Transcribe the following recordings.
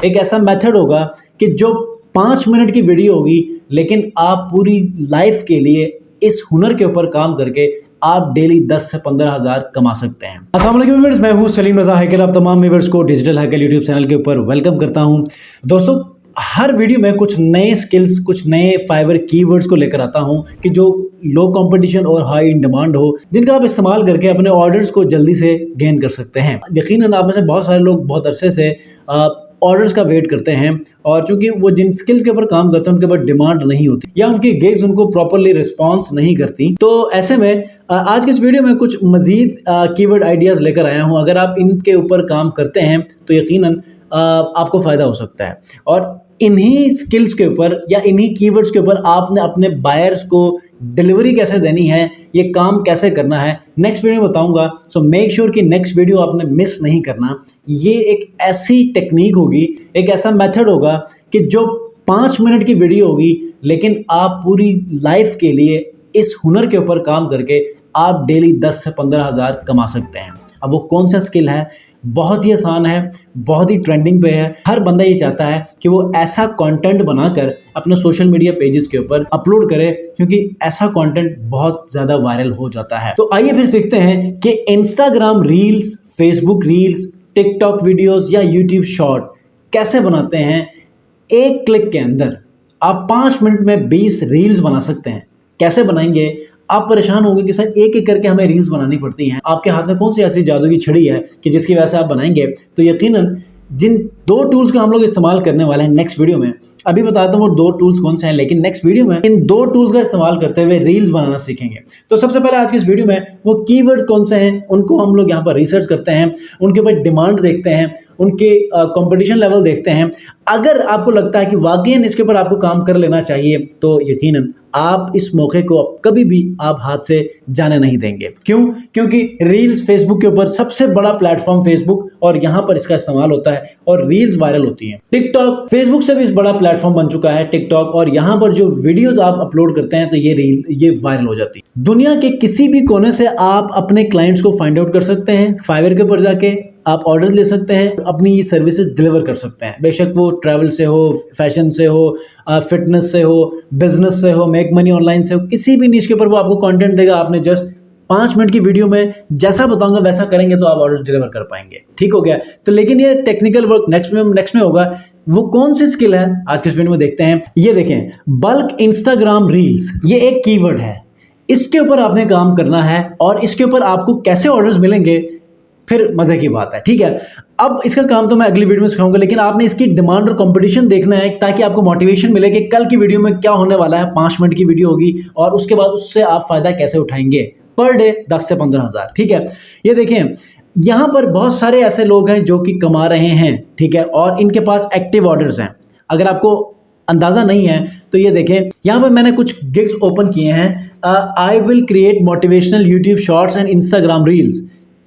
एक ऐसा मेथड होगा कि जो 5 मिनट की वीडियो होगी, लेकिन आप पूरी लाइफ के लिए इस हुनर के ऊपर काम करके आप डेली 10 से 15,000 कमा सकते हैं। अस्सलाम वालेकुम व्यूअर्स, मैं हूं सलीम रज़ा हैकर। आप तमाम व्यूअर्स को डिजिटल हैकर यूट्यूब चैनल के ऊपर वेलकम करता हूं। दोस्तों, हर वीडियो में कुछ नए स्किल्स, कुछ नए फाइवर कीवर्ड्स को लेकर आता हूं कि जो लो कंपटीशन और हाई इन डिमांड हो, जिनका आप इस्तेमाल करके अपने ऑर्डर्स को जल्दी से गेन कर सकते हैं। यकीनन आप में से बहुत सारे लोग बहुत अरसे से ऑर्डर्स का वेट करते हैं, और चूंकि वो जिन स्किल्स के ऊपर काम करते हैं उनके ऊपर डिमांड नहीं होती या उनकी गिग्स उनको प्रॉपरली रिस्पॉन्स नहीं करती। तो ऐसे में आज के इस वीडियो में कुछ मजीद कीवर्ड आइडियाज लेकर आया हूं। अगर आप इनके ऊपर काम करते हैं तो यकीनन आपको फ़ायदा हो सकता है, और इन्हीं स्किल्स के ऊपर या इन्हीं कीवर्ड्स के ऊपर आपने अपने बायर्स को डिलीवरी कैसे देनी है, ये काम कैसे करना है, नेक्स्ट वीडियो में बताऊंगा। सो मेक श्योर कि नेक्स्ट वीडियो आपने मिस नहीं करना। ये एक ऐसी टेक्निक होगी, एक ऐसा मेथड होगा कि जो 5 मिनट की वीडियो होगी, लेकिन आप पूरी लाइफ के लिए इस हुनर के ऊपर काम करके आप डेली 10 से 15,000 कमा सकते हैं। अब वो कौन सा स्किल है? बहुत ही आसान है, बहुत ही ट्रेंडिंग पे है। हर बंदा ये चाहता है कि वो ऐसा कंटेंट बनाकर अपने सोशल मीडिया पेजेस के ऊपर अपलोड करे, क्योंकि ऐसा कंटेंट बहुत ज़्यादा वायरल हो जाता है। तो आइए फिर सीखते हैं कि Instagram reels, Facebook reels, TikTok videos या यूट्यूब शॉर्ट कैसे बनाते हैं। एक क्लिक के अंदर आप 5 मिनट में 20 रील्स बना सकते हैं। कैसे बनाएंगे? आप परेशान होंगे कि सर एक एक करके हमें रील्स बनानी पड़ती हैं। आपके हाथ में कौन सी ऐसी जादू की छड़ी है कि जिसकी वजह से आप बनाएंगे? तो यकीनन जिन 2 टूल्स का हम लोग इस्तेमाल करने वाले हैं नेक्स्ट वीडियो में, अभी बताता हूँ वो 2 टूल्स कौन से हैं, लेकिन नेक्स्ट वीडियो में इन 2 टूल्स का इस्तेमाल करते हुए रील्स बनाना सीखेंगे। तो सबसे पहले आज की इस वीडियो में वो कीवर्ड्स कौन से हैं उनको हम लोग यहाँ पर रिसर्च करते हैं, उनके ऊपर डिमांड देखते हैं, उनके कंपटीशन लेवल देखते हैं। अगर आपको लगता है कि वाकई इसके ऊपर आपको काम कर लेना चाहिए, तो यकीनन आप इस मौके को कभी भी आप हाथ से जाने नहीं देंगे। क्यों? क्योंकि रील्स फेसबुक के ऊपर सबसे बड़ा प्लेटफॉर्म फेसबुक, और यहाँ पर इसका इस्तेमाल होता है और रील्स वायरल होती हैं। टिकटॉक फेसबुक से भी इस बड़ा प्लेटफॉर्म बन चुका है टिकटॉक, और यहाँ पर जो वीडियोस आप अपलोड करते हैं तो ये वायरल हो जाती है। दुनिया के किसी भी कोने से आप अपने क्लाइंट्स को फाइंड आउट कर सकते हैं। फाइवर के ऊपर जाके आप ऑर्डर ले सकते हैं, अपनी सर्विसेज डिलीवर कर सकते हैं। बेशक वो ट्रैवल से हो, फैशन से हो, फिटनेस से हो, बिजनेस से हो, मेक मनी ऑनलाइन से हो, किसी भी नीश के ऊपर वो आपको कंटेंट देगा। आपने जस्ट 5 मिनट की वीडियो में जैसा बताऊंगा वैसा करेंगे तो आप ऑर्डर डिलीवर कर पाएंगे। ठीक हो गया? तो लेकिन ये टेक्निकल वर्क नेक्स्ट में होगा। वो कौन सी स्किल है आज के इस वीडियो में देखते हैं। ये देखें, बल्क इंस्टाग्राम रील्स, ये एक कीवर्ड है। इसके ऊपर आपने काम करना है, और इसके ऊपर आपको कैसे ऑर्डर्स मिलेंगे फिर मजे की बात है। ठीक है, अब इसका काम तो मैं अगली वीडियो में सिखाऊंगा, लेकिन आपने इसकी डिमांड और कंपटीशन देखना है ताकि आपको मोटिवेशन मिले कि कल की वीडियो में क्या होने वाला है। 5 मिनट की वीडियो होगी और उसके बाद उससे आप फायदा कैसे उठाएंगे। पर डे 10 से 15,000। ठीक है, ये देखें, यहां पर बहुत सारे ऐसे लोग हैं जो कि कमा रहे हैं। ठीक है, और इनके पास एक्टिव ऑर्डर्स हैं। अगर आपको अंदाजा नहीं है तो ये देखें, यहां पर मैंने कुछ गिग्स ओपन किए हैं। I will create motivational YouTube shorts and Instagram reels.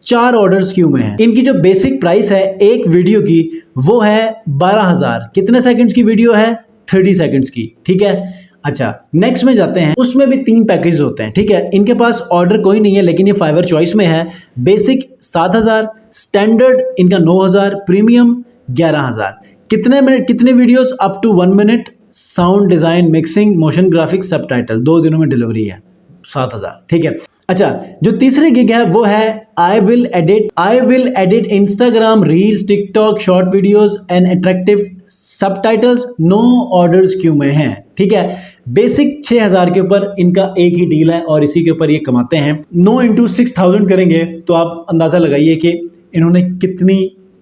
4 orders क्यों में है। इनकी जो बेसिक प्राइस है एक वीडियो की वो है 12,000। कितने सेकंड्स की वीडियो है? 30 सेकंड्स की। ठीक है, अच्छा नेक्स्ट में जाते हैं। उसमें भी 3 पैकेज होते हैं। ठीक है, इनके पास ऑर्डर कोई नहीं है, लेकिन ये फाइवर चॉइस में है। बेसिक 7,000, स्टैंडर्ड इनका 9,000, प्रीमियम 11,000। कितने मिनट, कितने videos? Up to 1 minute, sound design, mixing, motion graphics, subtitle, 2 दिनों में डिलीवरी है। 7,000। ठीक है, अच्छा जो तीसरी गिग है वो है I will edit Instagram reels, TikTok short videos and attractive subtitles. 9 orders क्यों में हैं। ठीक है, बेसिक 6,000 के ऊपर इनका एक ही डील है और इसी के ऊपर ये कमाते हैं। 9 × 6,000 करेंगे तो आप अंदाजा लगाइए कि इन्होंने कितनी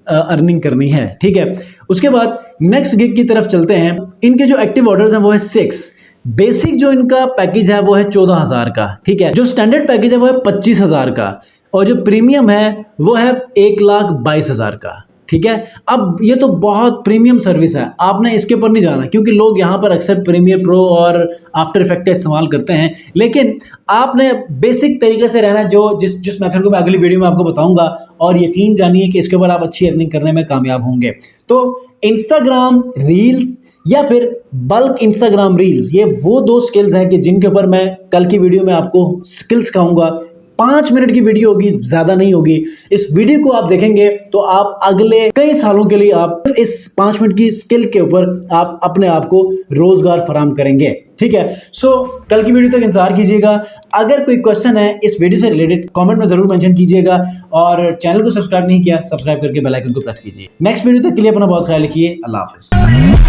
अर्निंग करनी है। ठीक है, उसके बाद नेक्स्ट गिग की तरफ चलते हैं। इनके जो एक्टिव ऑर्डर्स हैं वो है 6। बेसिक जो इनका पैकेज है वो है 14,000 का। ठीक है, जो स्टैंडर्ड पैकेज है वो है 25,000 का, और जो प्रीमियम है वो है 1,22,000 का। ठीक है, अब ये तो बहुत प्रीमियम सर्विस है, आपने इसके ऊपर नहीं जाना, क्योंकि लोग यहाँ पर अक्सर प्रीमियर प्रो और आफ्टर इफेक्ट का इस्तेमाल करते हैं। लेकिन आपने बेसिक तरीके से रहना, जो जिस मेथड को मैं अगली वीडियो में आपको बताऊंगा, और यकीन जानिए कि इसके ऊपर आप अच्छी अर्निंग करने में कामयाब होंगे। तो इंस्टाग्राम रील्स या फिर बल्क इंस्टाग्राम रील्स, ये वो 2 स्किल्स हैं कि जिनके ऊपर मैं कल की वीडियो में आपको स्किल्स सिखाऊंगा। 5 मिनट की वीडियो होगी, ज्यादा नहीं होगी। इस वीडियो को आप देखेंगे तो आप अगले कई सालों के लिए आप इस 5 मिनट की स्किल के ऊपर आप अपने आप को रोजगार फराहम करेंगे। ठीक है, सो कल की वीडियो तक इंतजार कीजिएगा। अगर कोई क्वेश्चन है इस वीडियो से रिलेटेड कमेंट में जरूर मेंशन कीजिएगा, और चैनल को सब्सक्राइब नहीं किया सब्सक्राइब करके बेल आइकन को प्रेस कीजिए। नेक्स्ट वीडियो तक के लिए अपना बहुत ख्याल रखिए। अल्लाह हाफिज।